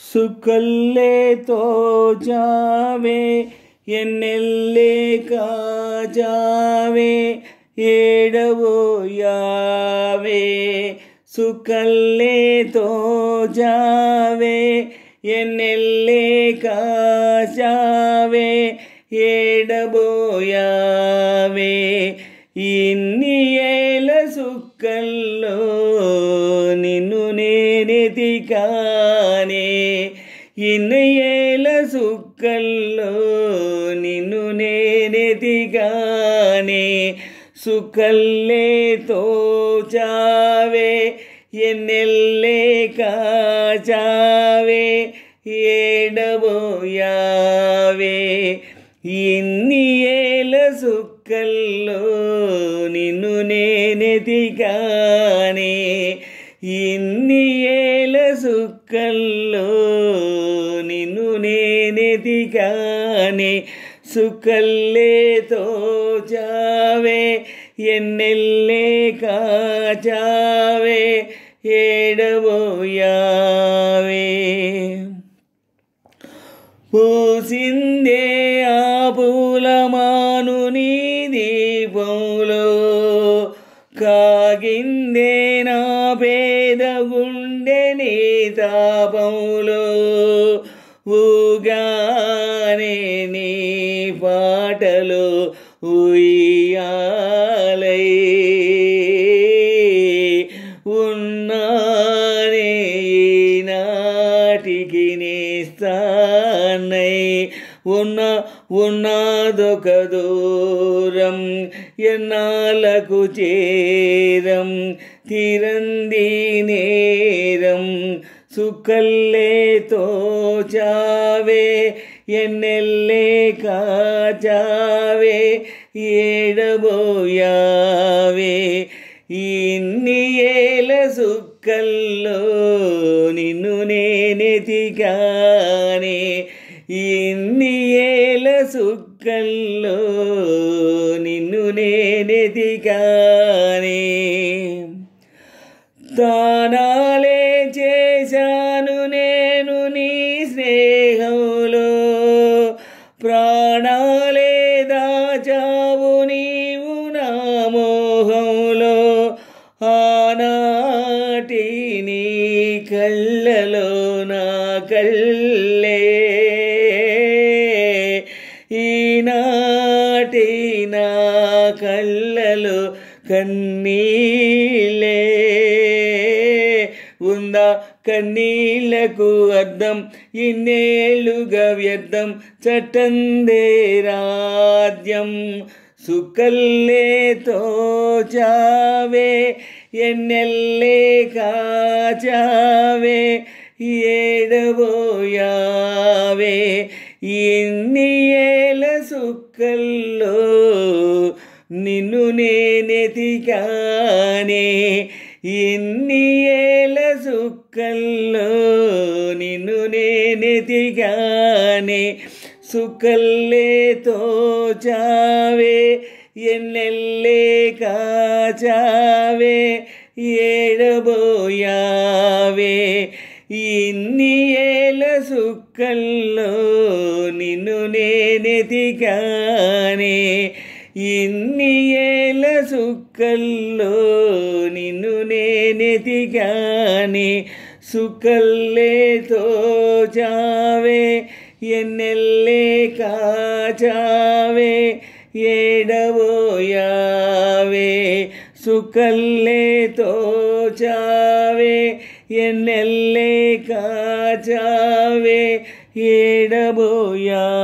ಸುಕಲ್ಲೇ ತೋಜಾವೆ ಎನ್ನೆಲ್ಲೇ ಕಾಜಾವೆ ಏಡವೋಯಾವೆ ಸುಕಲ್ಲೇ ತೋಜಾವೆ ಎನ್ನೆಲ್ಲೇ ಕಾಜಾವೆ ఏడబోయావే ఇన్ని ఏల సుక్కల్లో నిన్ను నేనెతికానే ఇన్ని ఏల సుక్కల్లో నిన్ను నేనెతికానే సుకల్లే తోచావే ఎన్నెల్లే కాచావే ఏడబోయావే ఇన్ని ఏల సుక్కల్లో నిన్ను నేనెతికానే ఇన్ని ఏల సుక్కల్లో నిన్ను నేనెతికానే సుకల్లే తోచావే ఎన్నెల్లే కాచావే ఏడబోయావే పూసిందే ఆ పూలమాను నీ దీపంలో కాగిందే నా పేద గుండె నీ తాపంలో ఊగానే నీ పాటలో ఉయ్యాలై ఉన్నానే ఈనాటికి నేస్తానై ఉన్నదొక దూరం ఎన్నాళ్ళకు చేరం తీరంది నేరం సుకల్లే తోచావే ఎన్నెల్లే కాచావే ఏడబోయావే ఇన్ని ఏల సుక్కల్లో నిన్ను నేనెతికానే ఇన్ని ఏల సుక్కల్లో నిన్ను నేనెతికానే దానాలే చేశాను నేను నీ స్నేహంలో ప్రాణాలే దాచావు నీవు నా మోహంలో ఆనాటి నీ కళ్ళలో నా కళ్ళే ఈనాటి నా కళ్ళలో కన్నీళ్ళే ఉందా కన్నీళ్లకు అర్థం ఇన్నేళ్ళుగా వ్యర్థం చట్టందే రాజ్యం సుకల్లే తోచావే ఎన్నెల్లే కాచావే ఏడబోయావే ఇన్ని ఏల సుక్కల్లో నిన్ను నేనెతికానే ఇన్ని ఏల సుక్కల్లో నిన్ను నేనెతికానే సుకల్లే తోచావే ఎన్నెల్లే కాచావే ఏడబోయావే ఇన్ని ఏల సుక్కల్లో నిన్ను నేనెతికానే ఇన్ని ఏల సుక్కల్లో నిన్ను నేనెతికానే సుకల్లే తోచావే ఎన్నెల్లే కాచావే ఏడబోయావే సుకల్లే తోచావే ఎన్నెల్లే కాచావే ఏడబోయావే